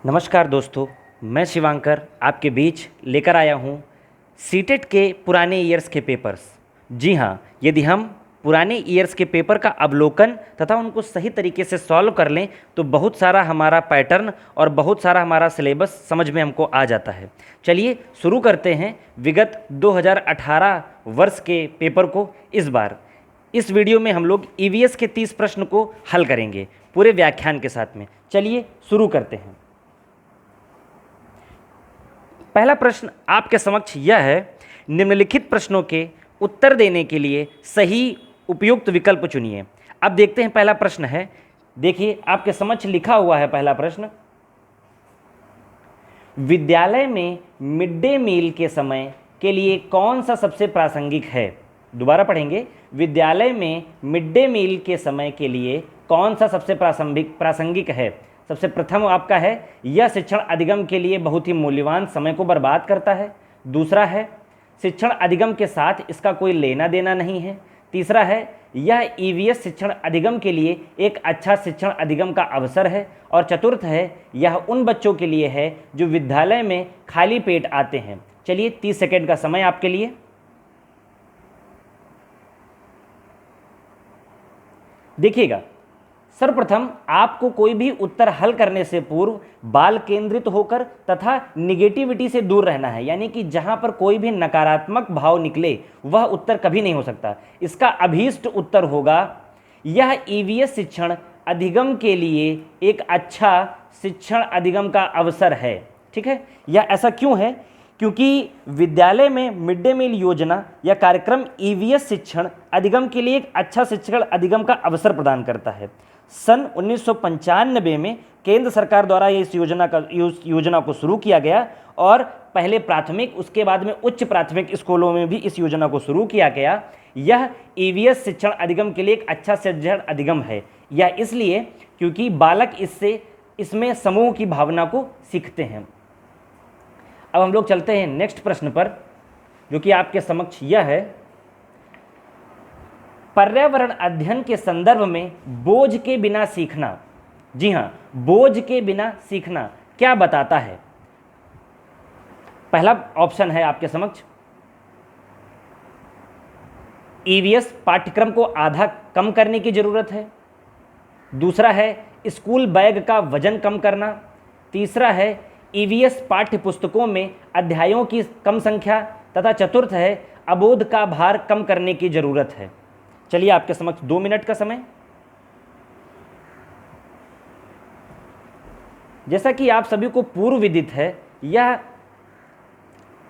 नमस्कार दोस्तों, मैं शिवांकर आपके बीच लेकर आया हूँ सीटेट के पुराने ईयर्स के पेपर्स। जी हाँ, यदि हम पुराने ईयर्स के पेपर का अवलोकन तथा उनको सही तरीके से सॉल्व कर लें तो बहुत सारा हमारा पैटर्न और बहुत सारा हमारा सिलेबस समझ में हमको आ जाता है। चलिए शुरू करते हैं विगत 2018 वर्ष के पेपर को। इस बार इस वीडियो में हम लोग ईवीएस के 30 प्रश्न को हल करेंगे पूरे व्याख्यान के साथ में। चलिए शुरू करते हैं। पहला प्रश्न आपके समक्ष यह है, निम्नलिखित प्रश्नों के उत्तर देने के लिए सही उपयुक्त विकल्प चुनिए। अब देखते हैं पहला प्रश्न है, देखिए आपके समक्ष लिखा हुआ है पहला प्रश्न, विद्यालय में मिड डे मील के समय के लिए कौन सा सबसे प्रासंगिक है। दोबारा पढ़ेंगे, विद्यालय में मिड डे मील के समय के लिए कौन सा सबसे प्रासंगिक है। सबसे प्रथम आपका है, यह शिक्षण अधिगम के लिए बहुत ही मूल्यवान समय को बर्बाद करता है। दूसरा है, शिक्षण अधिगम के साथ इसका कोई लेना देना नहीं है। तीसरा है, यह ईवीएस शिक्षण अधिगम के लिए एक अच्छा शिक्षण अधिगम का अवसर है। और चतुर्थ है, यह उन बच्चों के लिए है जो विद्यालय में खाली पेट आते हैं। चलिए 30 सेकेंड का समय आपके लिए। देखिएगा, सर्वप्रथम आपको कोई भी उत्तर हल करने से पूर्व बाल केंद्रित होकर तथा निगेटिविटी से दूर रहना है, यानी कि जहां पर कोई भी नकारात्मक भाव निकले वह उत्तर कभी नहीं हो सकता। इसका अभीष्ट उत्तर होगा, यह ईवीएस शिक्षण अधिगम के लिए एक अच्छा शिक्षण अधिगम का अवसर है। ठीक है, यह ऐसा क्यों है? क्योंकि विद्यालय में मिड डे मील योजना या कार्यक्रम ईवीएस शिक्षण अधिगम के लिए एक अच्छा शिक्षण अधिगम का अवसर प्रदान करता है। सन 1995 में केंद्र सरकार द्वारा इस योजना को शुरू किया गया और पहले प्राथमिक, उसके बाद में उच्च प्राथमिक स्कूलों में भी इस योजना को शुरू किया गया। यह ईवीएस शिक्षण अधिगम के लिए एक अच्छा शिक्षण अधिगम है। यह इसलिए क्योंकि बालक इसमें समूह की भावना को सीखते हैं। अब हम लोग चलते हैं नेक्स्ट प्रश्न पर, जो कि आपके समक्ष यह है, पर्यावरण अध्ययन के संदर्भ में बोझ के बिना सीखना। जी हां, बोझ के बिना सीखना क्या बताता है? पहला ऑप्शन है आपके समक्ष, ईवीएस पाठ्यक्रम को आधा कम करने की जरूरत है। दूसरा है, स्कूल बैग का वजन कम करना। तीसरा है, ईवीएस पाठ्य पुस्तकों में अध्यायों की कम संख्या। तथा चतुर्थ है, अबोध का भार कम करने की जरूरत है। चलिए आपके समक्ष 2 मिनट का समय। जैसा कि आप सभी को पूर्व विदित है, यह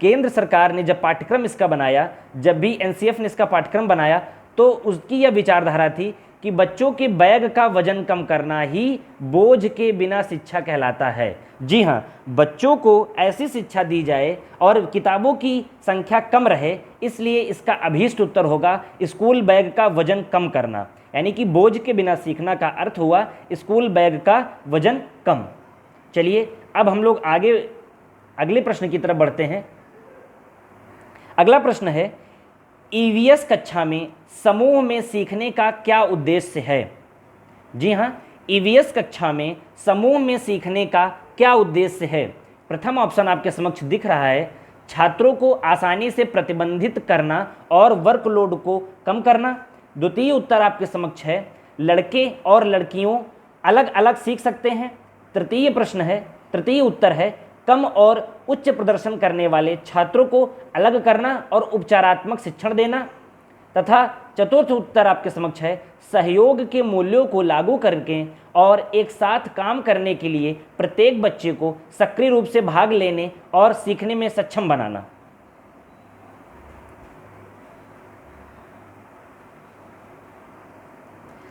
केंद्र सरकार ने जब पाठ्यक्रम इसका बनाया, जब भी एनसीएफ ने इसका पाठ्यक्रम बनाया, तो उसकी यह विचारधारा थी कि बच्चों के बैग का वजन कम करना ही बोझ के बिना शिक्षा कहलाता है। जी हाँ, बच्चों को ऐसी शिक्षा दी जाए और किताबों की संख्या कम रहे, इसलिए इसका अभीष्ट उत्तर होगा स्कूल बैग का वजन कम करना। यानी कि बोझ के बिना सीखना का अर्थ हुआ स्कूल बैग का वजन कम। चलिए अब हम लोग आगे अगले प्रश्न की तरफ बढ़ते हैं। अगला प्रश्न है, ईवीएस कक्षा में समूह में सीखने का क्या उद्देश्य है? जी हाँ, ईवीएस कक्षा में समूह में सीखने का क्या उद्देश्य है? प्रथम ऑप्शन आपके समक्ष दिख रहा है, छात्रों को आसानी से प्रतिबंधित करना और वर्कलोड को कम करना। द्वितीय उत्तर आपके समक्ष है, लड़के और लड़कियों अलग अलग सीख सकते हैं। तृतीय उत्तर है, कम और उच्च प्रदर्शन करने वाले छात्रों को अलग करना और उपचारात्मक शिक्षण देना। तथा चतुर्थ उत्तर आपके समक्ष है, सहयोग के मूल्यों को लागू करके और एक साथ काम करने के लिए प्रत्येक बच्चे को सक्रिय रूप से भाग लेने और सीखने में सक्षम बनाना।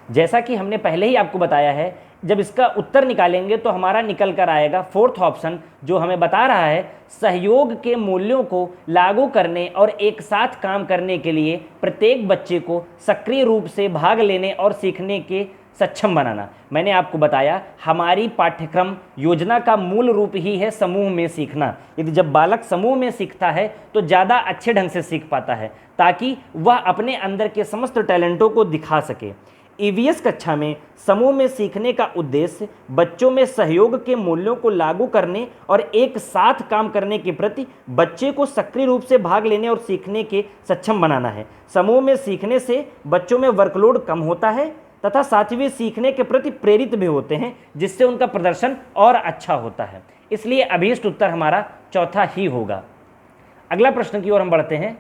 जैसा कि हमने पहले ही आपको बताया है, जब इसका उत्तर निकालेंगे तो हमारा निकल कर आएगा फोर्थ ऑप्शन, जो हमें बता रहा है सहयोग के मूल्यों को लागू करने और एक साथ काम करने के लिए प्रत्येक बच्चे को सक्रिय रूप से भाग लेने और सीखने के सक्षम बनाना। मैंने आपको बताया हमारी पाठ्यक्रम योजना का मूल रूप ही है समूह में सीखना। यदि जब बालक समूह में सीखता है तो ज़्यादा अच्छे ढंग से सीख पाता है, ताकि वह अपने अंदर के समस्त टैलेंटों को दिखा सके। ईवीएस कक्षा में समूह में सीखने का उद्देश्य बच्चों में सहयोग के मूल्यों को लागू करने और एक साथ काम करने के प्रति बच्चे को सक्रिय रूप से भाग लेने और सीखने के सक्षम बनाना है। समूह में सीखने से बच्चों में वर्कलोड कम होता है तथा साथ ही वे सीखने के प्रति प्रेरित भी होते हैं, जिससे उनका प्रदर्शन और अच्छा होता है। इसलिए अभीष्ट उत्तर हमारा चौथा ही होगा। अगला प्रश्न की ओर हम बढ़ते हैं।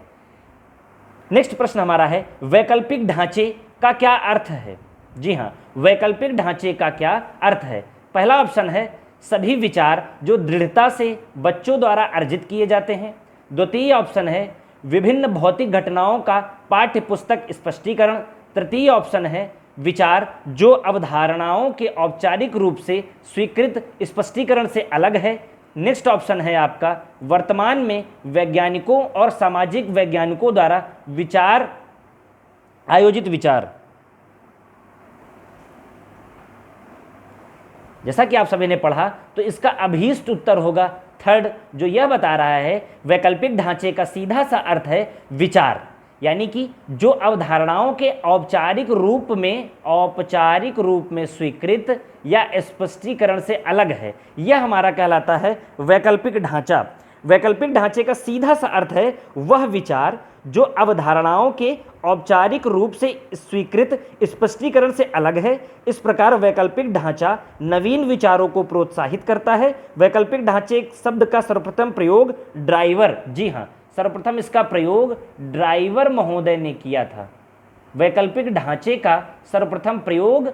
नेक्स्ट प्रश्न हमारा है, वैकल्पिक ढांचे का क्या अर्थ है? जी हाँ, वैकल्पिक ढांचे का क्या अर्थ है? पहला ऑप्शन है सभी विचार जो दृढ़ता से बच्चों द्वारा अर्जित किए जाते हैं। द्वितीय ऑप्शन है विभिन्न भौतिक घटनाओं का पाठ्य पुस्तक स्पष्टीकरण। तृतीय ऑप्शन है विचार जो अवधारणाओं के औपचारिक रूप से स्वीकृत स्पष्टीकरण से अलग है। नेक्स्ट ऑप्शन है आपका वर्तमान में वैज्ञानिकों और सामाजिक वैज्ञानिकों द्वारा विचार आयोजित विचार। जैसा कि आप सभी ने पढ़ा तो इसका अभीष्ट उत्तर होगा थर्ड, जो यह बता रहा है वैकल्पिक ढांचे का सीधा सा अर्थ है विचार, यानी कि जो अवधारणाओं के औपचारिक रूप में स्वीकृत या स्पष्टीकरण से अलग है, यह हमारा कहलाता है वैकल्पिक ढांचा। वैकल्पिक ढांचे का सीधा सा अर्थ है वह विचार जो अवधारणाओं के औपचारिक रूप से स्वीकृत स्पष्टीकरण से अलग है। इस प्रकार वैकल्पिक ढांचा नवीन विचारों को प्रोत्साहित करता है। वैकल्पिक ढांचे शब्द का सर्वप्रथम प्रयोग ड्राइवर, जी हाँ, सर्वप्रथम इसका प्रयोग ड्राइवर महोदय ने किया था। वैकल्पिक ढांचे का सर्वप्रथम प्रयोग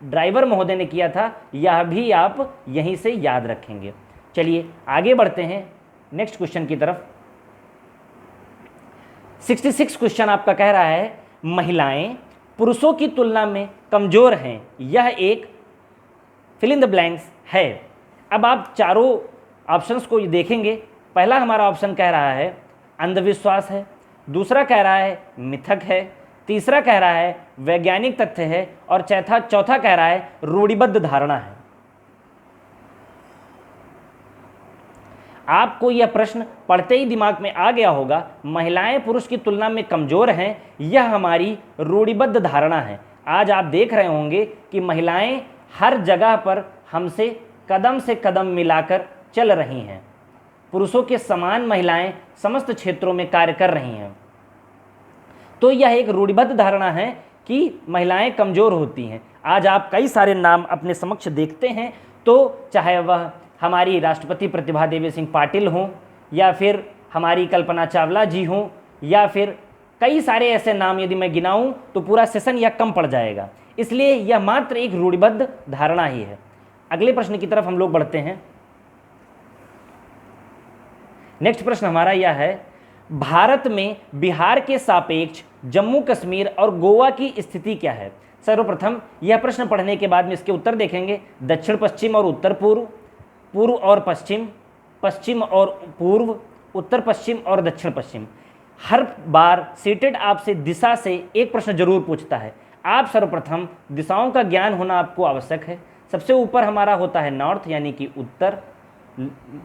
ड्राइवर महोदय ने किया था, यह भी आप यहीं से याद रखेंगे। चलिए आगे बढ़ते हैं नेक्स्ट क्वेश्चन की तरफ। 66 क्वेश्चन आपका कह रहा है महिलाएं पुरुषों की तुलना में कमजोर हैं, यह एक फिल इन द ब्लैंक्स है। अब आप चारों ऑप्शंस को देखेंगे। पहला हमारा ऑप्शन कह रहा है अंधविश्वास है, दूसरा कह रहा है मिथक है, तीसरा कह रहा है वैज्ञानिक तथ्य है और चौथा कह रहा है रूढ़िबद्ध धारणा है। आपको यह प्रश्न पढ़ते ही दिमाग में आ गया होगा, महिलाएं पुरुष की तुलना में कमजोर हैं, यह हमारी रूढ़िबद्ध धारणा है। आज आप देख रहे होंगे कि महिलाएं हर जगह पर हमसे कदम से कदम मिलाकर चल रही हैं। पुरुषों के समान महिलाएं समस्त क्षेत्रों में कार्य कर रही हैं। तो यह एक रूढ़िबद्ध धारणा है कि महिलाएं कमजोर होती हैं। आज आप कई सारे नाम अपने समक्ष देखते हैं, तो चाहे वह हमारी राष्ट्रपति प्रतिभा देवी सिंह पाटिल हों, या फिर हमारी कल्पना चावला जी हों, या फिर कई सारे ऐसे नाम यदि मैं गिनाऊं तो पूरा सेशन यह कम पड़ जाएगा। इसलिए यह मात्र एक रूढ़िबद्ध धारणा ही है। अगले प्रश्न की तरफ हम लोग बढ़ते हैं। नेक्स्ट प्रश्न हमारा यह है, भारत में बिहार के सापेक्ष जम्मू कश्मीर और गोवा की स्थिति क्या है? सर्वप्रथम यह प्रश्न पढ़ने के बाद में इसके उत्तर देखेंगे। दक्षिण पश्चिम और उत्तर पूर्व, पूर्व और पश्चिम, पश्चिम और पूर्व, उत्तर पश्चिम और दक्षिण पश्चिम। हर बार सीटेड आपसे दिशा से एक प्रश्न जरूर पूछता है। आप सर्वप्रथम दिशाओं का ज्ञान होना आपको आवश्यक है। सबसे ऊपर हमारा होता है नॉर्थ यानी कि उत्तर,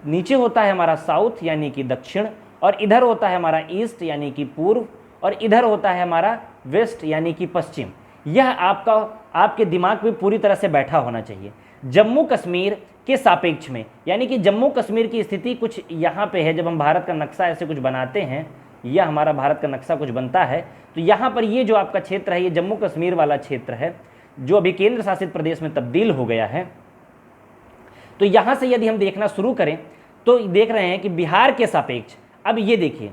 नीचे होता है हमारा साउथ यानी कि दक्षिण, और इधर होता है हमारा ईस्ट यानी कि पूर्व, और इधर होता है हमारा वेस्ट यानी कि पश्चिम। यह आपके दिमाग में पूरी तरह से बैठा होना चाहिए। जम्मू कश्मीर के सापेक्ष में, यानी कि जम्मू कश्मीर की स्थिति कुछ यहाँ पे है। जब हम भारत का नक्शा ऐसे कुछ बनाते हैं, यह हमारा भारत का नक्शा कुछ बनता है, तो यहाँ पर ये जो आपका क्षेत्र है, ये जम्मू कश्मीर वाला क्षेत्र है, जो अभी केंद्र शासित प्रदेश में तब्दील हो गया है। तो यहाँ से यदि हम देखना शुरू करें तो देख रहे हैं कि बिहार के सापेक्ष, अब ये देखिए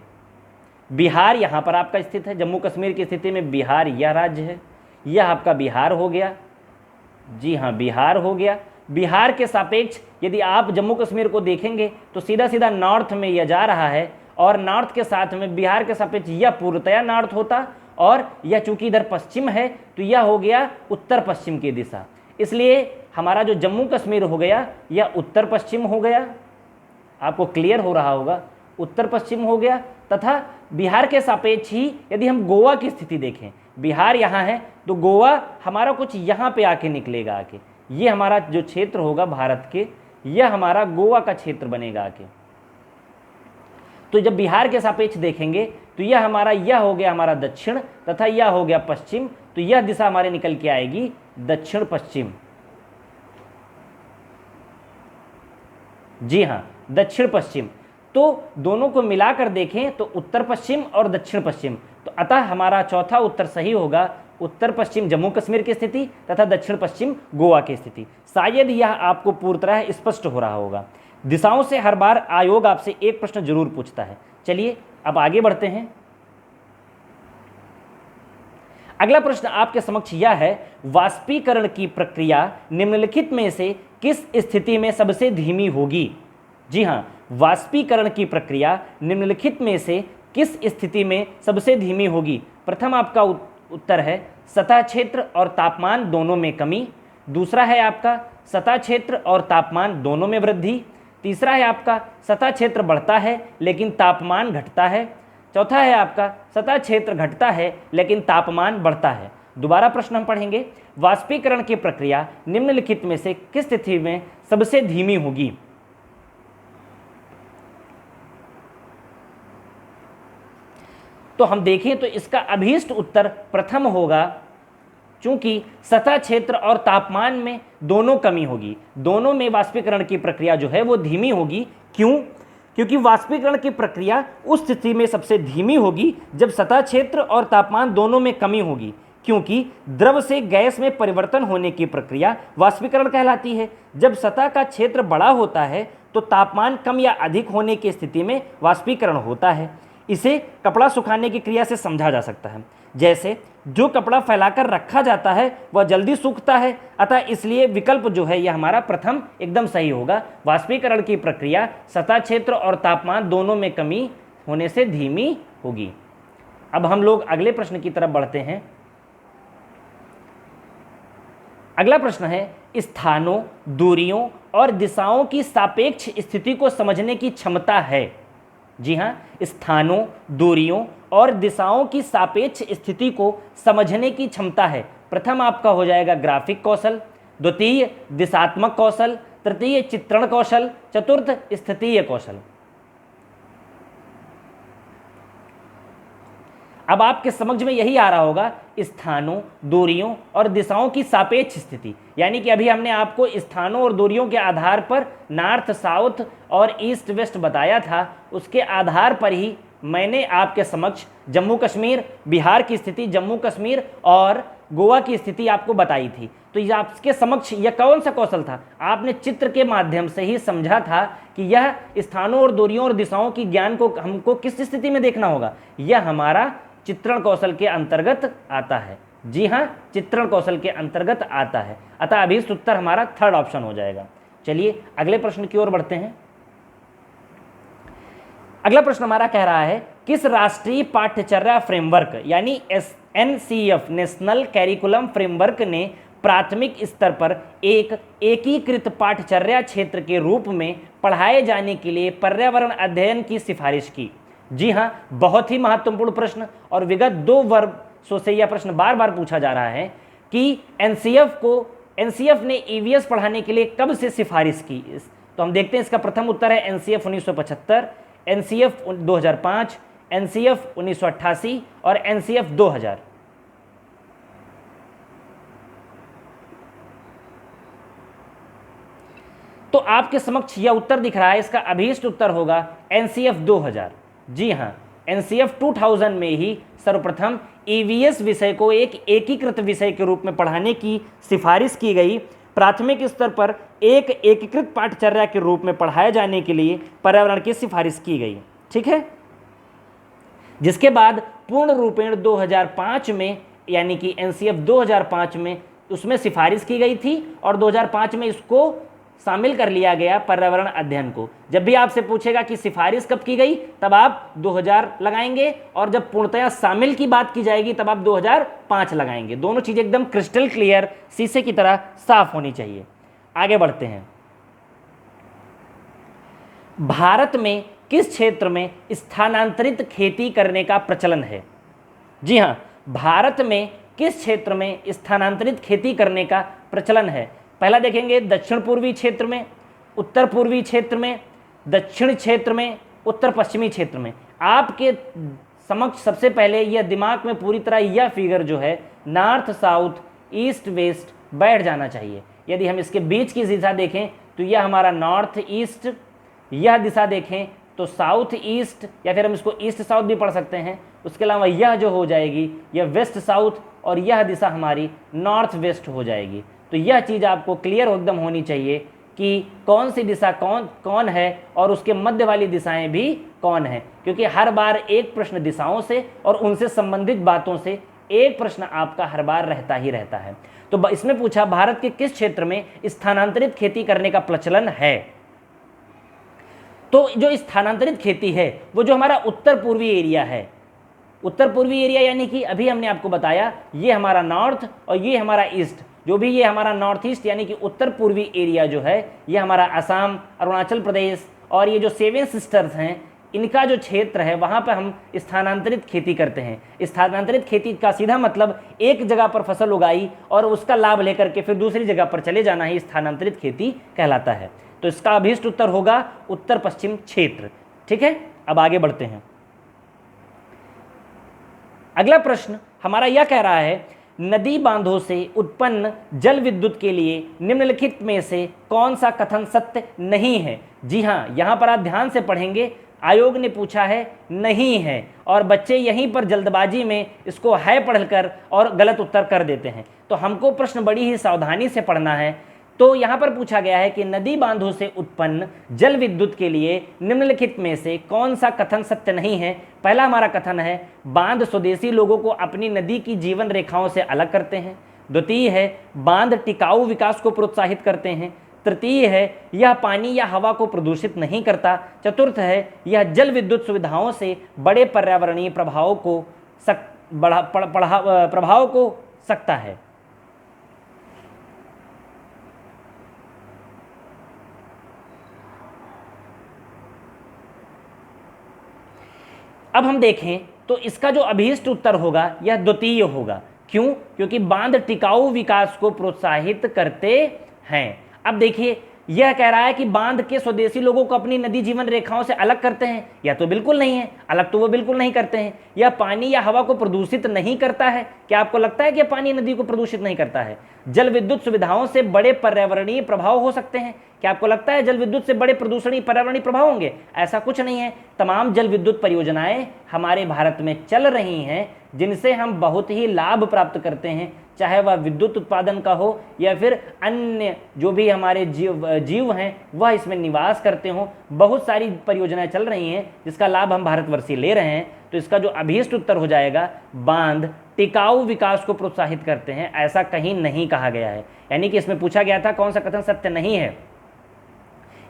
बिहार यहाँ पर आपका स्थित है। जम्मू कश्मीर की स्थिति में बिहार यह राज्य है, यह आपका बिहार हो गया। जी हाँ, बिहार हो गया। बिहार के सापेक्ष यदि आप जम्मू कश्मीर को देखेंगे तो सीधा सीधा नॉर्थ में यह जा रहा है, और नॉर्थ के साथ में बिहार के सापेक्ष यह पूर्णतया नॉर्थ होता, और यह चूंकि इधर पश्चिम है तो यह हो गया उत्तर पश्चिम की दिशा। इसलिए हमारा जो जम्मू कश्मीर हो गया यह उत्तर पश्चिम हो गया। आपको क्लियर हो रहा होगा, उत्तर पश्चिम हो गया। तथा बिहार के सापेक्ष ही यदि हम गोवा की स्थिति देखें, बिहार यहाँ है तो गोवा हमारा कुछ यहाँ पे आके निकलेगा आके, ये हमारा जो क्षेत्र होगा भारत के, यह हमारा गोवा का क्षेत्र बनेगा आके। तो जब बिहार के सापेक्ष देखेंगे तो यह हमारा, यह हो गया हमारा दक्षिण तथा यह हो गया पश्चिम, तो यह दिशा हमारे निकल के आएगी दक्षिण पश्चिम। जी हाँ, दक्षिण पश्चिम। तो दोनों को मिलाकर देखें तो उत्तर पश्चिम और दक्षिण पश्चिम, तो अतः हमारा चौथा उत्तर सही होगा, उत्तर पश्चिम जम्मू कश्मीर की स्थिति तथा दक्षिण पश्चिम गोवा की स्थिति। शायद यह आपको पूरी तरह स्पष्ट हो रहा होगा। दिशाओं से हर बार आयोग आपसे एक प्रश्न जरूर पूछता है। चलिए अब आगे बढ़ते हैं। अगला प्रश्न आपके समक्ष यह है, वाष्पीकरण की प्रक्रिया निम्नलिखित में से किस स्थिति में सबसे धीमी होगी? जी हाँ, वाष्पीकरण की प्रक्रिया निम्नलिखित में से किस स्थिति में सबसे धीमी होगी? प्रथम आपका उत्तर है सतह क्षेत्र और तापमान दोनों में कमी। दूसरा है आपका सतह क्षेत्र और तापमान दोनों में वृद्धि। तीसरा है आपका सतह क्षेत्र बढ़ता है लेकिन तापमान घटता है। चौथा है आपका सतह क्षेत्र घटता है लेकिन तापमान बढ़ता है। दोबारा प्रश्न हम पढ़ेंगे, वाष्पीकरण की प्रक्रिया निम्नलिखित में से किस स्थिति में सबसे धीमी होगी? तो हम देखें तो इसका अभीष्ट उत्तर प्रथम होगा, चूंकि सतह क्षेत्र और तापमान में दोनों कमी होगी, दोनों में वाष्पीकरण की प्रक्रिया जो है वो धीमी होगी। क्यों? क्योंकि वाष्पीकरण की प्रक्रिया उस स्थिति में सबसे धीमी होगी जब सतह क्षेत्र और तापमान दोनों में कमी होगी, क्योंकि द्रव से गैस में परिवर्तन होने की प्रक्रिया वाष्पीकरण कहलाती है। जब सतह का क्षेत्र बड़ा होता है तो तापमान कम या अधिक होने की स्थिति में वाष्पीकरण होता है। इसे कपड़ा सुखाने की क्रिया से समझा जा सकता है। जैसे जो कपड़ा फैलाकर रखा जाता है वह जल्दी सूखता है, अतः इसलिए विकल्प जो है यह हमारा प्रथम एकदम सही होगा। वाष्पीकरण की प्रक्रिया सतह क्षेत्र और तापमान दोनों में कमी होने से धीमी होगी। अब हम लोग अगले प्रश्न की तरफ बढ़ते हैं। अगला प्रश्न है, स्थानों, दूरियों और दिशाओं की सापेक्ष स्थिति को समझने की क्षमता है। जी हाँ, स्थानों, दूरियों और दिशाओं की सापेक्ष स्थिति को समझने की क्षमता है। प्रथम आपका हो जाएगा ग्राफिक कौशल, द्वितीय दिशात्मक कौशल, तृतीय चित्रण कौशल, चतुर्थ स्थितीय कौशल। अब आपके समझ में यही आ रहा होगा, स्थानों, दूरियों और दिशाओं की सापेक्ष स्थिति, यानी कि अभी हमने आपको स्थानों और दूरियों के आधार पर नॉर्थ, साउथ और ईस्ट, वेस्ट बताया था। उसके आधार पर ही मैंने आपके समक्ष जम्मू कश्मीर, बिहार की स्थिति, जम्मू कश्मीर और गोवा की स्थिति आपको बताई थी। तो ये आपके समक्ष यह कौन सा कौशल था? आपने चित्र के माध्यम से ही समझा था कि यह स्थानों और दूरियों और दिशाओं की ज्ञान को हमको किस स्थिति में देखना होगा। यह हमारा चित्रण कौशल के अंतर्गत आता है। जी हाँ, चित्रण कौशल के अंतर्गत आता है। अतः अभीष्ट उत्तर हमारा थर्ड ऑप्शन हो जाएगा। चलिए अगले प्रश्न की ओर बढ़ते हैं। अगला प्रश्न हमारा कह रहा है, किस राष्ट्रीय पाठ्यचर्या फ्रेमवर्क यानी NCF नेशनल कैरिकुलम फ्रेमवर्क ने प्राथमिक स्तर पर एक एकीकृत पाठ्यचर्या क्षेत्र के रूप में पढ़ाए जाने के लिए पर्यावरण अध्ययन की सिफारिश की? जी हाँ, बहुत ही महत्वपूर्ण प्रश्न, और विगत 2 वर्षों से यह प्रश्न बार बार पूछा जा रहा है कि NCF ने EVS पढ़ाने के लिए कब से सिफारिश की। तो हम देखते हैं, इसका प्रथम उत्तर है NCF 1975, NCF 2005, NCF 1988 और NCF 2000। तो आपके समक्ष यह उत्तर दिख रहा है, इसका अभीष्ट उत्तर होगा NCF 2000। जी हाँ, NCF 2000 में ही सर्वप्रथम EVS विषय को एक एकीकृत विषय के रूप में पढ़ाने की सिफारिश की गई। प्राथमिक स्तर पर एक एकीकृत पाठ्यचर्या के रूप में पढ़ाए जाने के लिए पर्यावरण की सिफारिश की गई। ठीक है, जिसके बाद पूर्ण रूपेण 2005 में, यानी कि NCF 2005 में उसमें सिफारिश की गई थी और 2005 में इसको शामिल कर लिया गया पर्यावरण अध्ययन को। जब भी आपसे पूछेगा कि सिफारिश कब की गई, तब आप 2000 लगाएंगे, और जब पूर्णतया शामिल की बात की जाएगी तब आप 2005 लगाएंगे। दोनों चीजें एकदम क्रिस्टल क्लियर, शीशे की तरह साफ होनी चाहिए। आगे बढ़ते हैं। भारत में किस क्षेत्र में स्थानांतरित खेती करने का प्रचलन है? जी हाँ, भारत में किस क्षेत्र में स्थानांतरित खेती करने का प्रचलन है? पहला देखेंगे दक्षिण पूर्वी क्षेत्र में, उत्तर पूर्वी क्षेत्र में, दक्षिण क्षेत्र में, उत्तर पश्चिमी क्षेत्र में। आपके समक्ष सबसे पहले यह दिमाग में पूरी तरह यह फिगर जो है नॉर्थ साउथ ईस्ट वेस्ट बैठ जाना चाहिए। यदि हम इसके बीच की दिशा देखें तो यह हमारा नॉर्थ ईस्ट, यह दिशा देखें तो साउथ ईस्ट, या फिर हम इसको ईस्ट साउथ भी पढ़ सकते हैं। उसके अलावा यह जो हो जाएगी यह वेस्ट साउथ, और यह दिशा हमारी नॉर्थ वेस्ट हो जाएगी। तो यह चीज़ आपको क्लियर एकदम होनी चाहिए कि कौन सी दिशा कौन है और उसके मध्य वाली दिशाएं भी कौन है, क्योंकि हर बार एक प्रश्न दिशाओं से और उनसे संबंधित बातों से एक प्रश्न आपका हर बार रहता ही रहता है। तो इसमें पूछा भारत के किस क्षेत्र में स्थानांतरित खेती करने का प्रचलन है। तो जो स्थानांतरित खेती है वो जो हमारा उत्तर पूर्वी एरिया है, उत्तर पूर्वी एरिया यानी कि अभी हमने आपको बताया ये हमारा नॉर्थ और ये हमारा ईस्ट, जो भी ये हमारा नॉर्थ ईस्ट यानी कि उत्तर पूर्वी एरिया जो है ये हमारा असम, अरुणाचल प्रदेश और ये जो 7 सिस्टर्स हैं इनका जो क्षेत्र है वहाँ पर हम स्थानांतरित खेती करते हैं। स्थानांतरित खेती का सीधा मतलब एक जगह पर फसल उगाई और उसका लाभ लेकर के फिर दूसरी जगह पर चले जाना ही स्थानांतरित खेती कहलाता है। तो इसका अभीष्ट उत्तर होगा उत्तर पश्चिम क्षेत्र। ठीक है, अब आगे बढ़ते हैं। अगला प्रश्न हमारा यह कह रहा है नदी बांधों से उत्पन्न जल विद्युत के लिए निम्नलिखित में से कौन सा कथन सत्य नहीं है। जी हाँ, यहाँ पर आप ध्यान से पढ़ेंगे, आयोग ने पूछा है नहीं है और बच्चे यहीं पर जल्दबाजी में इसको है पढ़कर और गलत उत्तर कर देते हैं। तो हमको प्रश्न बड़ी ही सावधानी से पढ़ना है। तो यहाँ पर पूछा गया है कि नदी बांधों से उत्पन्न जल विद्युत के लिए निम्नलिखित में से कौन सा कथन सत्य नहीं है। पहला हमारा कथन है बांध स्वदेशी लोगों को अपनी नदी की जीवन रेखाओं से अलग करते हैं। द्वितीय है बांध टिकाऊ विकास को प्रोत्साहित करते हैं। तृतीय है यह पानी या हवा को प्रदूषित नहीं करता। चतुर्थ है यह जल विद्युत सुविधाओं से बड़े पर्यावरणीय प्रभावों को सकता है। अब हम देखें तो इसका जो अभीष्ट उत्तर होगा यह द्वितीय होगा। क्यों? क्योंकि बांध टिकाऊ विकास को प्रोत्साहित करते हैं। अब देखिए यह कह रहा है कि बांध के स्वदेशी लोगों को अपनी नदी जीवन रेखाओं से अलग करते हैं, या तो बिल्कुल नहीं है, अलग तो वो बिल्कुल नहीं करते हैं। यह पानी या हवा को प्रदूषित नहीं करता है। क्या आपको लगता है कि पानी नदी को प्रदूषित नहीं करता है? जल विद्युत सुविधाओं से बड़े पर्यावरणीय प्रभाव हो सकते हैं। क्या आपको लगता है जल विद्युत से बड़े पर्यावरणीय प्रभाव होंगे? ऐसा कुछ नहीं है। तमाम जल विद्युत परियोजनाएं हमारे भारत में चल रही हैं जिनसे हम बहुत ही लाभ प्राप्त करते हैं, चाहे वह विद्युत उत्पादन का हो या फिर अन्य जो भी हमारे जीव हैं वह इसमें निवास करते हों। बहुत सारी परियोजनाएं चल रही हैं जिसका लाभ हम भारतवर्षी ले रहे हैं। तो इसका जो अभीष्ट उत्तर हो जाएगा बांध टिकाऊ विकास को प्रोत्साहित करते हैं, ऐसा कहीं नहीं कहा गया है। यानी कि इसमें पूछा गया था कौन सा कथन सत्य नहीं है।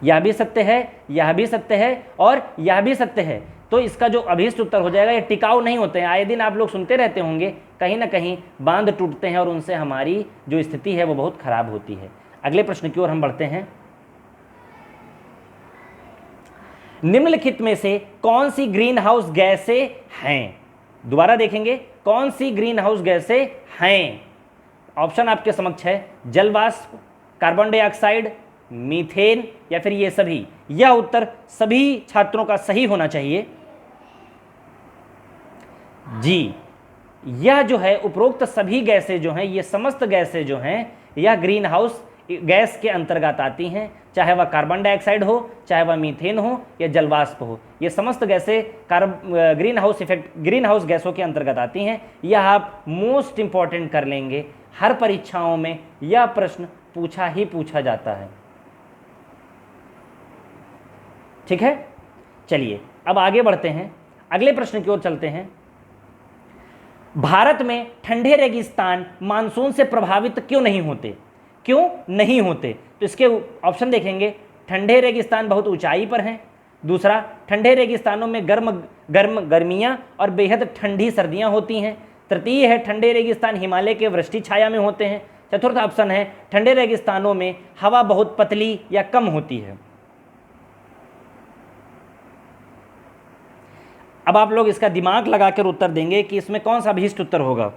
यह भी सत्य है, यह भी सत्य है और यह भी सत्य है। तो इसका जो अभीष्ट उत्तर हो जाएगा ये टिकाऊ नहीं होते हैं। आए दिन आप लोग सुनते रहते होंगे कहीं ना कहीं बांध टूटते हैं और उनसे हमारी जो स्थिति है वो बहुत खराब होती है। अगले प्रश्न की ओर हम बढ़ते हैं। निम्नलिखित में से कौन सी ग्रीन हाउस गैसें हैं? दोबारा देखेंगे कौन सी ग्रीन हाउस गैसें हैं। ऑप्शन आपके समक्ष है जल वाष्प, कार्बन डाइऑक्साइड, मीथेन या फिर ये सभी। यह उत्तर सभी छात्रों का सही होना चाहिए। जी, यह जो है उपरोक्त सभी गैसें जो हैं, ये समस्त गैसें जो हैं यह ग्रीन हाउस गैस के अंतर्गत आती हैं, चाहे वह कार्बन डाइऑक्साइड हो, चाहे वह मीथेन हो या जलवाष्प हो। ये समस्त गैसें ग्रीन हाउस गैसों के अंतर्गत आती हैं। यह आप मोस्ट इंपॉर्टेंट कर लेंगे, हर परीक्षाओं में यह प्रश्न पूछा ही पूछा जाता है। ठीक है, चलिए अब आगे बढ़ते हैं, अगले प्रश्न की ओर चलते हैं। भारत में ठंडे रेगिस्तान मानसून से प्रभावित क्यों नहीं होते? क्यों नहीं होते? तो इसके ऑप्शन देखेंगे। ठंडे रेगिस्तान बहुत ऊंचाई पर हैं। दूसरा, ठंडे रेगिस्तानों में गर्मियां और बेहद ठंडी सर्दियां होती हैं। तृतीय है ठंडे रेगिस्तान हिमालय के वृष्टि छाया में होते हैं। चतुर्थ ऑप्शन है ठंडे रेगिस्तानों में हवा बहुत पतली या कम होती है। अब आप लोग इसका दिमाग लगाकर उत्तर देंगे कि इसमें कौन सा अभीष्ट उत्तर होगा।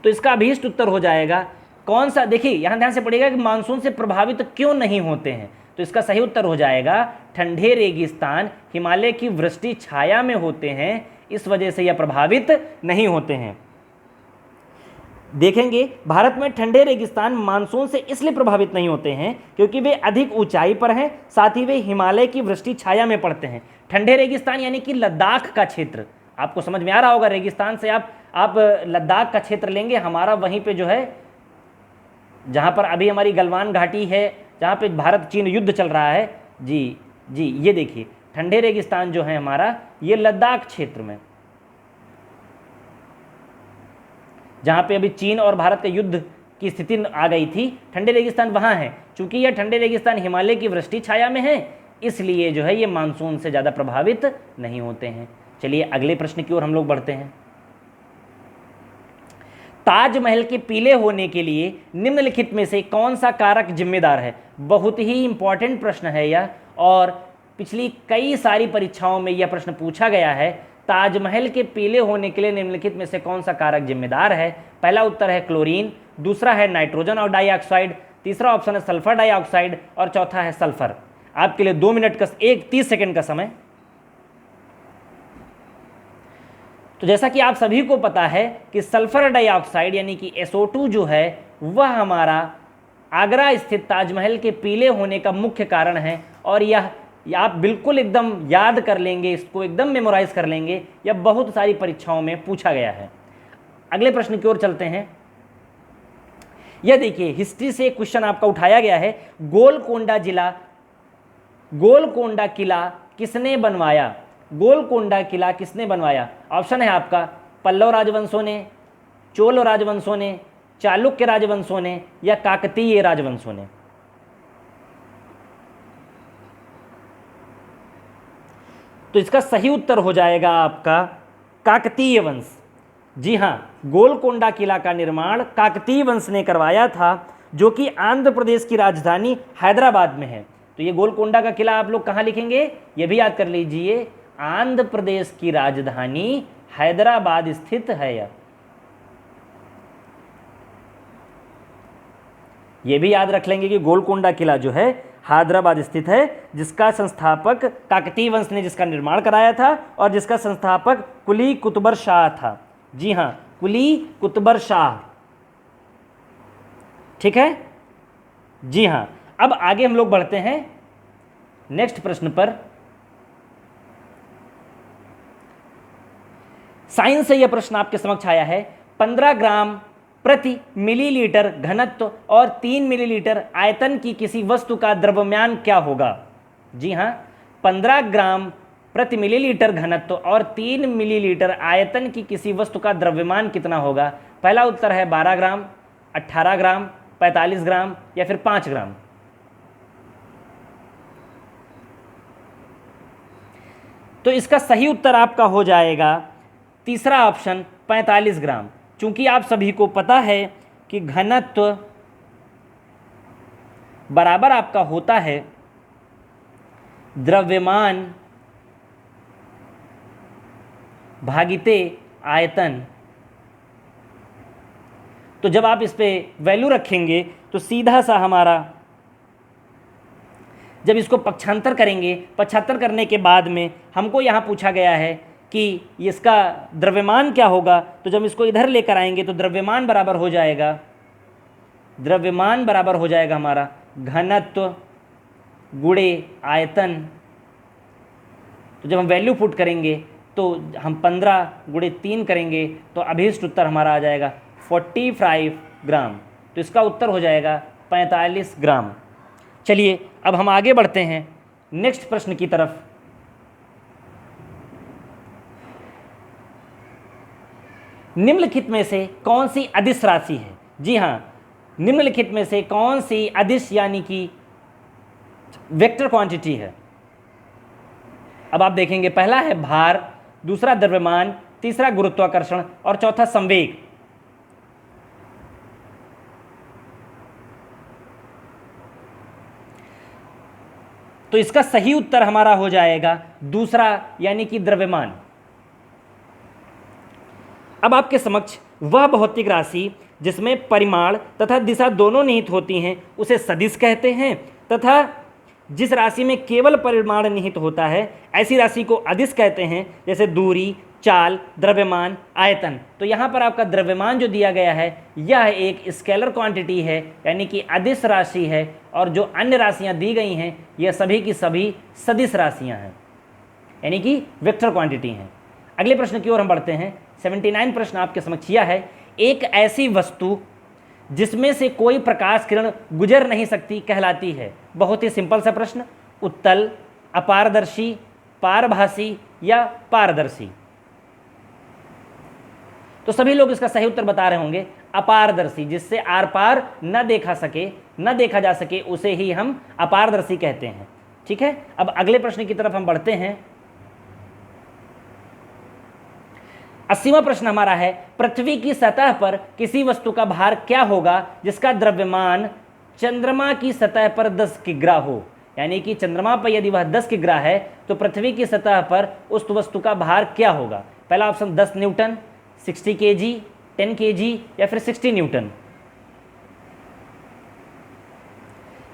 तो इसका अभीष्ट उत्तर हो जाएगा कौन सा? देखिए यहां ध्यान से पड़ेगा कि मानसून से प्रभावित क्यों नहीं होते हैं। तो इसका सही उत्तर हो जाएगा ठंडे रेगिस्तान हिमालय की वृष्टि छाया में होते हैं, इस वजह से यह प्रभावित नहीं होते हैं। देखेंगे भारत में ठंडे रेगिस्तान मानसून से इसलिए प्रभावित नहीं होते हैं क्योंकि वे अधिक ऊंचाई पर हैं, साथ ही वे हिमालय की वृष्टि छाया में पड़ते हैं। ठंडे रेगिस्तान यानी कि लद्दाख का क्षेत्र, आपको समझ में आ रहा होगा, रेगिस्तान से आप लद्दाख का क्षेत्र लेंगे, हमारा वहीं पे जो है जहाँ पर अभी हमारी गलवान घाटी है, जहाँ पे भारत चीन युद्ध चल रहा है, जी जी ये देखिए ठंडे रेगिस्तान जो है हमारा, ये लद्दाख क्षेत्र में, जहाँ पे अभी चीन और भारत के युद्ध की स्थिति आ गई थी, ठंडे रेगिस्तान वहाँ है। चूंकि यह ठंडे रेगिस्तान हिमालय की वृष्टि छाया में है, इसलिए जो है ये मानसून से ज़्यादा प्रभावित नहीं होते हैं। चलिए अगले प्रश्न की ओर हम लोग बढ़ते हैं। ताजमहल के पीले होने के लिए निम्नलिखित में से कौन सा कारक जिम्मेदार है? बहुत ही इंपॉर्टेंट प्रश्न है यह, और पिछली कई सारी परीक्षाओं में यह प्रश्न पूछा गया है। ताजमहल के पीले होने के लिए निम्नलिखित में से कौन सा कारक जिम्मेदार है? पहला उत्तर है क्लोरीन, दूसरा है नाइट्रोजन और डाइऑक्साइड, तीसरा ऑप्शन है सल्फर डाइऑक्साइड और चौथा है सल्फर। आपके लिए 2 मिनट का 30 सेकंड का समय। तो जैसा कि आप सभी को पता है कि सल्फर डाइऑक्साइड यानी कि SO2 जो है वह हमारा आगरा स्थित ताजमहल के पीले होने का मुख्य कारण है, और यह आप बिल्कुल एकदम याद कर लेंगे, इसको एकदम मेमोराइज कर लेंगे, यह बहुत सारी परीक्षाओं में पूछा गया है। अगले प्रश्न की ओर चलते हैं। यह देखिए हिस्ट्री से एक क्वेश्चन आपका उठाया गया है। गोलकोंडा किला किसने बनवाया? गोलकोंडा किला किसने बनवाया? ऑप्शन है आपका पल्लव राजवंशों ने, चोल राजवंशों ने, चालुक्य राजवंशों ने या काकतीय राजवंशों ने। तो इसका सही उत्तर हो जाएगा आपका काकतीय वंश। जी हाँ, गोलकोंडा किला का निर्माण काकतीय वंश ने करवाया था, जो कि आंध्र प्रदेश की राजधानी हैदराबाद में है। तो ये गोलकोंडा का किला आप लोग कहाँ लिखेंगे? ये भी याद कर लीजिए, आंध्र प्रदेश की राजधानी हैदराबाद स्थित है। ये भी याद रख लेंगे कि गोलकोंडा किला जो है हैदराबाद स्थित है, जिसका संस्थापक काकतीय वंश ने जिसका निर्माण कराया था, और जिसका संस्थापक कुली कुतुबर शाह था। जी हाँ, कुली कुतुबर शाह। ठीक है, जी हाँ। अब आगे हम लोग बढ़ते हैं नेक्स्ट प्रश्न पर। साइंस से यह प्रश्न आपके समक्ष आया है। 15 ग्राम प्रति मिलीलीटर घनत्व और 3 मिलीलीटर आयतन की किसी वस्तु का द्रव्यमान क्या होगा? जी हाँ, 15 ग्राम प्रति मिलीलीटर घनत्व और 3 मिलीलीटर आयतन की किसी वस्तु का द्रव्यमान कितना होगा? पहला उत्तर है 12 ग्राम, 18 ग्राम, 45 ग्राम या फिर 5 ग्राम। तो इसका सही उत्तर आपका हो जाएगा तीसरा ऑप्शन 45 ग्राम। चूंकि आप सभी को पता है कि घनत्व बराबर आपका होता है द्रव्यमान भागिते आयतन। तो जब आप इस पे वैल्यू रखेंगे तो सीधा सा हमारा, जब इसको पक्षांतर करेंगे, पक्षांतर करने के बाद में हमको यहाँ पूछा गया है कि इसका द्रव्यमान क्या होगा, तो जब इसको इधर लेकर आएंगे तो द्रव्यमान बराबर हो जाएगा हमारा घनत्व गुणे आयतन। तो जब हम वैल्यू पुट करेंगे तो हम 15 गुणे 3 करेंगे तो अभीष्ट उत्तर हमारा आ जाएगा 45 ग्राम। तो इसका उत्तर हो जाएगा 45 ग्राम। चलिए अब हम आगे बढ़ते हैं नेक्स्ट प्रश्न की तरफ। निम्नलिखित में से कौन सी अदिश राशि है? जी हाँ, निम्नलिखित में से कौन सी अदिश यानी कि वेक्टर क्वांटिटी है? अब आप देखेंगे, पहला है भार, दूसरा द्रव्यमान, तीसरा गुरुत्वाकर्षण और चौथा संवेग। तो इसका सही उत्तर हमारा हो जाएगा दूसरा यानी कि द्रव्यमान। अब आपके समक्ष वह भौतिक राशि जिसमें परिमाण तथा दिशा दोनों निहित होती हैं उसे सदिश कहते हैं, तथा जिस राशि में केवल परिमाण निहित होता है ऐसी राशि को अदिश कहते हैं, जैसे दूरी, चाल, द्रव्यमान, आयतन। तो यहाँ पर आपका द्रव्यमान जो दिया गया है यह एक स्केलर क्वांटिटी है, यानी कि अदिश राशि है, और जो अन्य राशियाँ दी गई हैं यह सभी की सभी सदिश राशियाँ हैं, यानी कि वेक्टर क्वांटिटी हैं। अगले प्रश्न की ओर हम बढ़ते हैं। 79 प्रश्न आपके समक्ष यह है, एक ऐसी वस्तु जिसमें से कोई प्रकाश किरण गुजर नहीं सकती कहलाती है। बहुत ही सिंपल सा प्रश्न, उत्तल, अपारदर्शी, पारभासी या पारदर्शी। तो सभी लोग इसका सही उत्तर बता रहे होंगे अपारदर्शी, जिससे आर पार न देखा जा सके उसे ही हम अपारदर्शी कहते हैं। ठीक है, अब अगले प्रश्न की तरफ हम बढ़ते हैं। 80वां प्रश्न हमारा है, पृथ्वी की सतह पर किसी वस्तु का भार क्या होगा जिसका द्रव्यमान चंद्रमा की सतह पर 10 किग्रा हो। यानी कि चंद्रमा पर यदि वह 10 किग्रा है तो पृथ्वी की सतह पर उस वस्तु का भार क्या होगा। पहला ऑप्शन 10 न्यूटन, 60 केजी, 10 केजी या फिर 60 न्यूटन।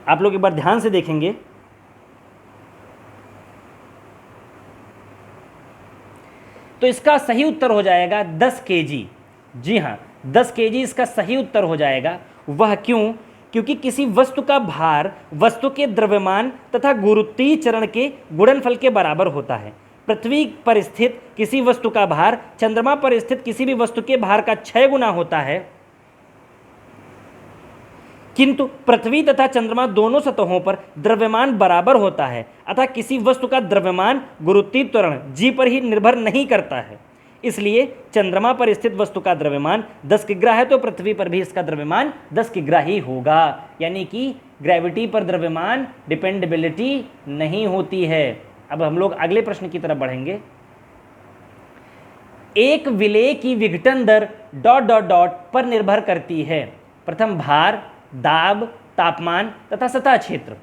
आप लोग एक बार ध्यान से देखेंगे तो इसका सही उत्तर हो जाएगा 10 केजी। जी हाँ, 10 केजी इसका सही उत्तर हो जाएगा। वह क्यों? क्योंकि किसी वस्तु का भार वस्तु के द्रव्यमान तथा गुरुत्वीकरण के गुणनफल के बराबर होता है। पृथ्वी पर स्थित किसी वस्तु का भार चंद्रमा पर स्थित किसी भी वस्तु के भार का 6 गुना होता है, किंतु पृथ्वी तथा चंद्रमा दोनों सतहों पर द्रव्यमान बराबर होता है, अतः किसी वस्तु का द्रव्यमान गुरुत्वीकरण जी पर ही निर्भर नहीं करता है। इसलिए चंद्रमा पर स्थित वस्तु का द्रव्यमान 10 किग्रा है तो पृथ्वी पर भी इसका द्रव्यमान 10 किग्रा ही होगा। यानी कि ग्रेविटी पर द्रव्यमान डिपेंडेबिलिटी नहीं होती है। अब हम लोग अगले प्रश्न की तरफ बढ़ेंगे। एक विलेय की विघटन दर ... पर निर्भर करती है। प्रथम भार, दाब, तापमान तथा सतह क्षेत्र।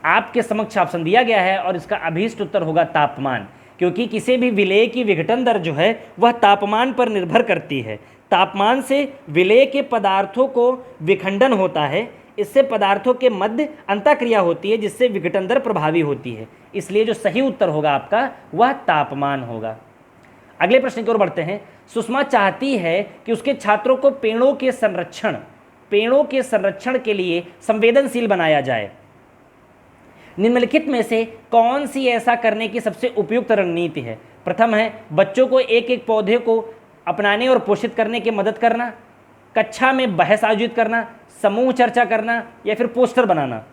आपके समक्ष ऑप्शन दिया गया है और इसका अभीष्ट उत्तर होगा तापमान, क्योंकि किसी भी विलेय की विघटन दर जो है वह तापमान पर निर्भर करती है। तापमान से विलेय के पदार्थों को विखंडन होता है, इससे पदार्थों के मध्य अंतःक्रिया होती है जिससे विघटन दर प्रभावी होती है। इसलिए जो सही उत्तर होगा आपका वह तापमान होगा। अगले प्रश्न की ओर बढ़ते हैं। सुषमा चाहती है कि उसके छात्रों को पेड़ों के संरक्षण के लिए संवेदनशील बनाया जाए। निम्नलिखित में से कौन सी ऐसा करने की सबसे उपयुक्त रणनीति है? प्रथम है बच्चों को एक एक पौधे को अपनाने और पोषित करने की मदद करना, कक्षा में बहस आयोजित करना, समूह चर्चा करना या फिर पोस्टर बनाना।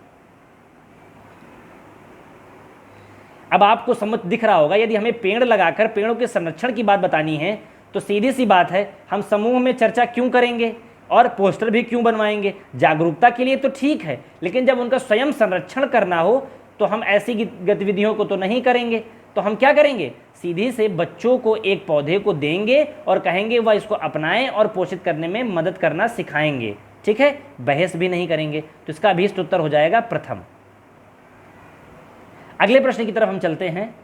अब आपको समझ दिख रहा होगा, यदि हमें पेड़ लगाकर पेड़ों के संरक्षण की बात बतानी है तो सीधी सी बात है, हम समूह में चर्चा क्यों करेंगे और पोस्टर भी क्यों बनवाएंगे? जागरूकता के लिए तो ठीक है, लेकिन जब उनका स्वयं संरक्षण करना हो तो हम ऐसी गतिविधियों को तो नहीं करेंगे। तो हम क्या करेंगे? सीधी से बच्चों को एक पौधे को देंगे और कहेंगे वह इसको अपनाएं और पोषित करने में मदद करना सिखाएंगे। ठीक है, बहस भी नहीं करेंगे। तो इसका अभीष्ट उत्तर हो जाएगा प्रथम। अगले प्रश्न की तरफ हम चलते हैं।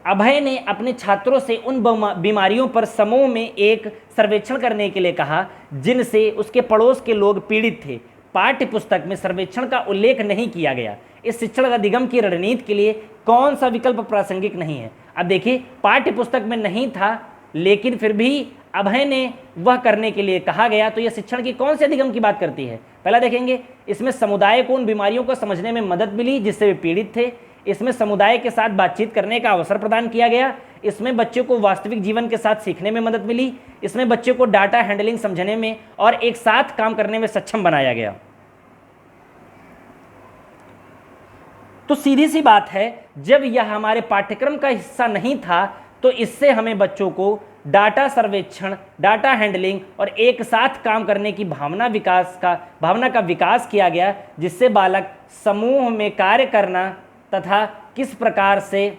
अभय ने अपने छात्रों से उन बीमारियों पर समूह में एक सर्वेक्षण करने के लिए कहा जिनसे उसके पड़ोस के लोग पीड़ित थे। पाठ्य पुस्तक में सर्वेक्षण का उल्लेख नहीं किया गया। इस शिक्षण अधिगम की रणनीति के लिए कौन सा विकल्प प्रासंगिक नहीं है? अब देखिए, पाठ्य पुस्तक में नहीं था लेकिन फिर भी अभय ने वह करने के लिए कहा गया, तो यह शिक्षण की कौन से अधिगम की बात करती है? पहला देखेंगे, इसमें समुदाय को उन बीमारियों को समझने में मदद मिली जिससे वे पीड़ित थे। इसमें समुदाय के साथ बातचीत करने का अवसर प्रदान किया गया। इसमें बच्चों को वास्तविक जीवन के साथ सीखने में मदद मिली। इसमें बच्चों को डाटा हैंडलिंग समझने में और एक साथ काम करने में सक्षम बनाया गया। तो सीधी सी बात है, जब यह हमारे पाठ्यक्रम का हिस्सा नहीं था तो इससे हमें बच्चों को डाटा सर्वेक्षण, डाटा हैंडलिंग और एक साथ काम करने की भावना का विकास किया गया, जिससे बालक समूह में कार्य करना तथा किस प्रकार से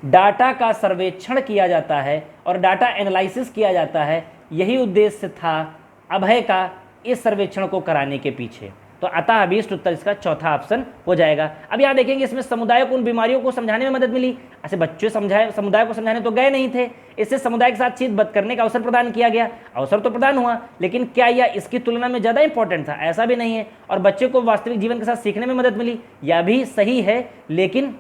डाटा का सर्वेक्षण किया जाता है और डाटा एनालिसिस किया जाता है, यही उद्देश्य था अभय का इस सर्वेक्षण को कराने के पीछे। तो अतः अभीष्ट उत्तर इसका चौथा ऑप्शन हो जाएगा। अब यहाँ देखेंगे इसमें समुदाय को उन बीमारियों को समझाने में मदद मिली। ऐसे बच्चे समुदाय को समझाने तो गए नहीं थे, इससे समुदाय के साथ चित करने का अवसर प्रदान किया गया। अवसर तो प्रदान हुआ, लेकिन क्या यह इसकी तुलना में ज़्यादा इंपॉर्टेंट था? ऐसा भी नहीं है। और बच्चे को वास्तविक जीवन के साथ सीखने में मदद मिली, यह भी सही है, लेकिन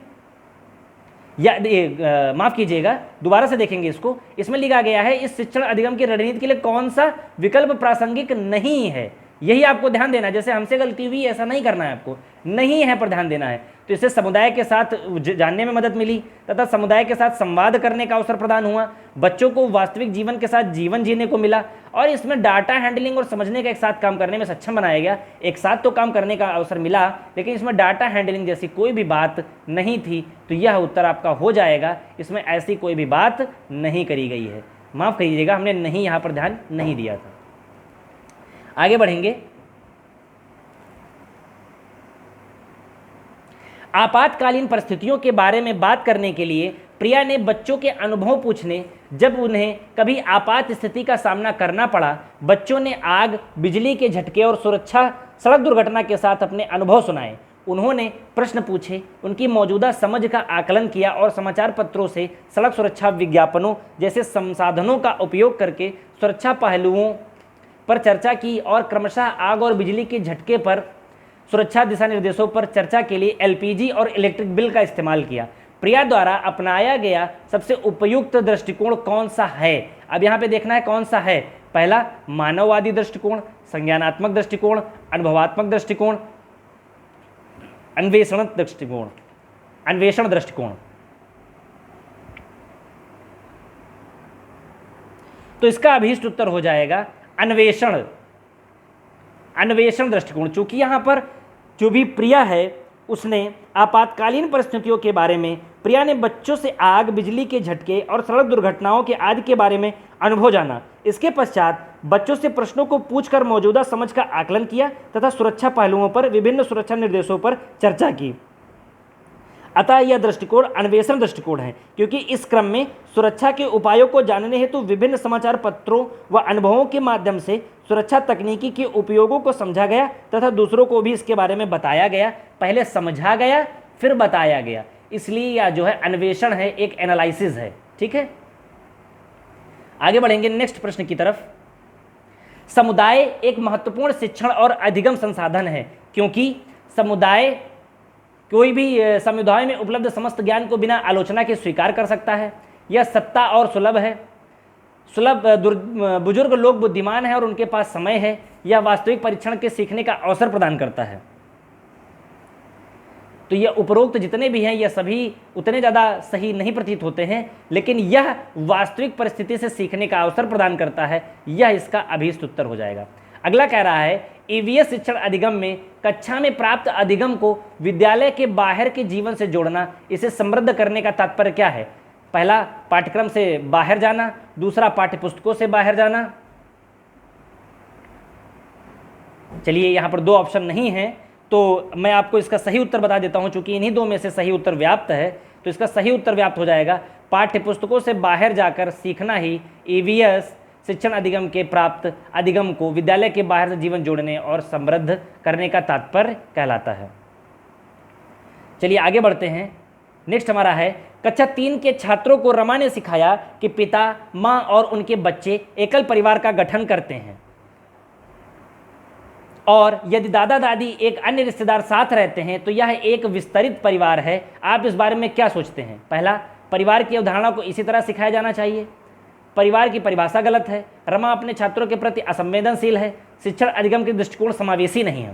माफ कीजिएगा, दोबारा से देखेंगे इसको। इसमें लिखा गया है इस शिक्षण अधिगम की रणनीति के लिए कौन सा विकल्प प्रासंगिक नहीं है, यही आपको ध्यान देना है। जैसे हमसे गलती हुई ऐसा नहीं करना है, आपको नहीं है पर ध्यान देना है। तो इससे समुदाय के साथ जानने में मदद मिली तथा समुदाय के साथ संवाद करने का अवसर प्रदान हुआ, बच्चों को वास्तविक जीवन के साथ जीवन जीने को मिला, और इसमें डाटा हैंडलिंग और समझने का एक साथ काम करने में सक्षम बनाया गया। एक साथ तो काम करने का अवसर मिला, लेकिन इसमें डाटा हैंडलिंग जैसी कोई भी बात नहीं थी। तो यह उत्तर आपका हो जाएगा, इसमें ऐसी कोई भी बात नहीं करी गई है। माफ़ करिएगा, हमने नहीं यहाँ पर ध्यान नहीं दिया था। आगे बढ़ेंगे। आपातकालीन परिस्थितियों के बारे में बात करने के लिए प्रिया ने बच्चों के अनुभव पूछने। जब उन्हें कभी आपात स्थिति का सामना करना पड़ा, बच्चों ने आग, बिजली के झटके और सुरक्षा सड़क दुर्घटना के साथ अपने अनुभव सुनाए। उन्होंने प्रश्न पूछे, उनकी मौजूदा समझ का आकलन किया और समाचार पत्रों से सड़क सुरक्षा विज्ञापनों जैसे संसाधनों का उपयोग करके सुरक्षा पहलुओं पर चर्चा की, और क्रमशः आग और बिजली के झटके पर सुरक्षा दिशा निर्देशों पर चर्चा के लिए एलपीजी और इलेक्ट्रिक बिल का इस्तेमाल किया। प्रिया द्वारा अपनाया गया सबसे उपयुक्त दृष्टिकोण कौन सा है? अब यहाँ पे देखना है कौन सा है। पहला मानववादी दृष्टिकोण, संज्ञानात्मक दृष्टिकोण, अनुभवात्मक दृष्टिकोण, अन्वेषण दृष्टिकोण। तो इसका अभीष्ट उत्तर हो जाएगा अन्वेषण दृष्टिकोण। चूंकि यहां पर जो भी प्रिया है उसने आपातकालीन परिस्थितियों के बारे में, प्रिया ने बच्चों से आग, बिजली के झटके और सड़क दुर्घटनाओं के आदि के बारे में अनुभव जाना। इसके पश्चात बच्चों से प्रश्नों को पूछकर मौजूदा समझ का आकलन किया तथा सुरक्षा पहलुओं पर विभिन्न सुरक्षा निर्देशों पर चर्चा की। अतः यह दृष्टिकोण अन्वेषण दृष्टिकोण है, क्योंकि इस क्रम में सुरक्षा के उपायों को जानने हेतु विभिन्न समाचार पत्रों व अनुभवों के माध्यम से सुरक्षा तकनीकी के उपयोगों को समझा गया तथा दूसरों को भी इसके बारे में बताया गया। पहले समझा गया फिर बताया गया, इसलिए यह जो है अन्वेषण है, एक एनालिसिस है। ठीक है, आगे बढ़ेंगे नेक्स्ट प्रश्न की तरफ। समुदाय एक महत्वपूर्ण शिक्षण और अधिगम संसाधन है, क्योंकि कोई भी समुदाय में उपलब्ध समस्त ज्ञान को बिना आलोचना के स्वीकार कर सकता है। यह सत्ता और सुलभ है। बुजुर्ग लोग बुद्धिमान हैं और उनके पास समय है। यह वास्तविक परीक्षण के सीखने का अवसर प्रदान करता है। तो यह उपरोक्त जितने भी हैं यह सभी उतने ज़्यादा सही नहीं प्रतीत होते हैं, लेकिन यह वास्तविक परिस्थिति से सीखने का अवसर प्रदान करता है। यह इसका अभीष्ट उत्तर हो जाएगा। अगला कह रहा है ईवीएस शिक्षण अधिगम में कक्षा में प्राप्त अधिगम को विद्यालय के बाहर के जीवन से जोड़ना, इसे समृद्ध करने का तात्पर्य क्या है? पहला पाठ्यक्रम से बाहर जाना, दूसरा पाठ्यपुस्तकों से बाहर जाना। चलिए यहाँ पर दो ऑप्शन नहीं है, तो मैं आपको इसका सही उत्तर बता देता हूँ। चूंकि इन्हीं दो में से सही उत्तर व्याप्त है, तो इसका सही उत्तर व्याप्त हो जाएगा पाठ्यपुस्तकों से बाहर जाकर सीखना ही ईवीएस शिक्षण अधिगम के प्राप्त अधिगम को विद्यालय के बाहर से जीवन जोड़ने और समृद्ध करने का तात्पर्य कहलाता है। चलिए आगे बढ़ते हैं। नेक्स्ट हमारा है कक्षा 3 के छात्रों को रमा ने सिखाया कि पिता, माँ और उनके बच्चे एकल परिवार का गठन करते हैं, और यदि दादा दादी एक अन्य रिश्तेदार साथ रहते हैं तो यह एक विस्तरित परिवार है। आप इस बारे में क्या सोचते हैं? पहला, परिवार की अवधारणा को इसी तरह सिखाया जाना चाहिए। परिवार की परिभाषा गलत है। रमा अपने छात्रों के प्रति असंवेदनशील है। शिक्षण अधिगम के दृष्टिकोण समावेशी नहीं है।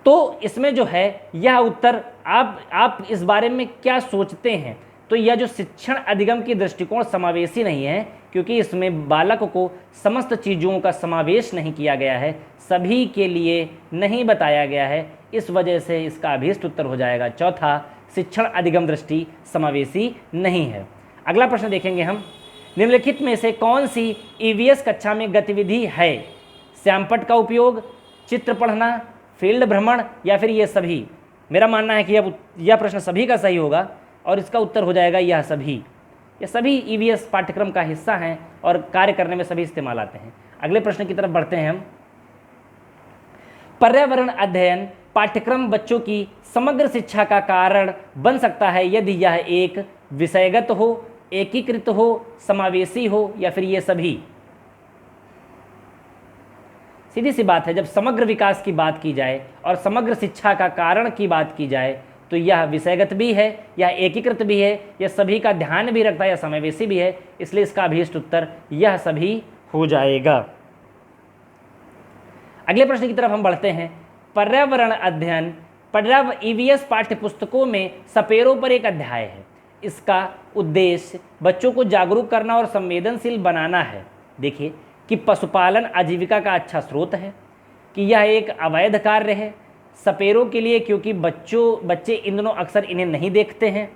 तो इसमें जो है यह उत्तर आप इस बारे में क्या सोचते हैं? तो यह जो शिक्षण अधिगम की दृष्टिकोण समावेशी नहीं है, क्योंकि इसमें बालक को समस्त चीज़ों का समावेश नहीं किया गया है, सभी के लिए नहीं बताया गया है। इस वजह से इसका अभीष्ट उत्तर हो जाएगा चौथा, शिक्षण अधिगम दृष्टि समावेशी नहीं है। अगला प्रश्न देखेंगे हम। निम्नलिखित में से कौन सी ईवीएस कक्षा में गतिविधि है? श्यामपट्ट का उपयोग, चित्र पढ़ना, फील्ड भ्रमण, या फिर ये सभी? मेरा मानना है कि यह प्रश्न सभी का सही होगा और इसका उत्तर हो जाएगा यह सभी। ये सभी ईवीएस पाठ्यक्रम का हिस्सा हैं और कार्य करने में सभी इस्तेमाल आते हैं। अगले प्रश्न की तरफ बढ़ते हैं हम। पर्यावरण अध्ययन पाठ्यक्रम बच्चों की समग्र शिक्षा का कारण बन सकता है यदि यह एक विषयगत हो, एकीकृत हो, समावेशी हो या फिर ये सभी। सीधी सी बात है, जब समग्र विकास की बात की जाए और समग्र शिक्षा का कारण की बात की जाए तो यह विषयगत भी है, यह एकीकृत भी है, यह सभी का ध्यान भी रखता है, यह समावेशी भी है, इसलिए इसका अभीष्ट उत्तर यह सभी हो जाएगा। अगले प्रश्न की तरफ हम बढ़ते हैं। पर्यावरण अध्ययन ईवीएस पाठ्य पुस्तकों में सपेरों पर एक अध्याय है। इसका उद्देश्य बच्चों को जागरूक करना और संवेदनशील बनाना है। देखिए कि पशुपालन आजीविका का अच्छा स्रोत है, कि यह एक अवैध कार्य है सपेरों के लिए क्योंकि बच्चे इन दिनों अक्सर इन्हें नहीं देखते हैं,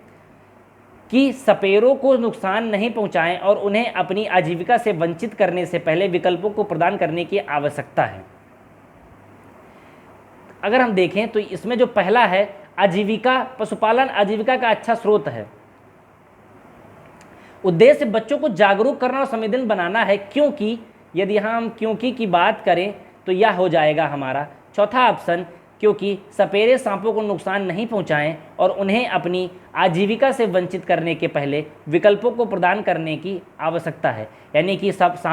कि सपेरों को नुकसान नहीं पहुंचाएं और उन्हें अपनी आजीविका से वंचित करने से पहले विकल्पों को प्रदान करने की आवश्यकता है। अगर हम देखें तो इसमें जो पहला है आजीविका, पशुपालन आजीविका का अच्छा स्रोत है। उद्देश्य बच्चों को जागरूक करना और संवेदनशील बनाना है, क्योंकि यदि हम क्योंकि की बात करें तो यह हो जाएगा हमारा चौथा ऑप्शन, क्योंकि सपेरे सांपों को नुकसान नहीं पहुंचाएं और उन्हें अपनी आजीविका से वंचित करने के पहले विकल्पों को प्रदान करने की आवश्यकता है। यानी कि सब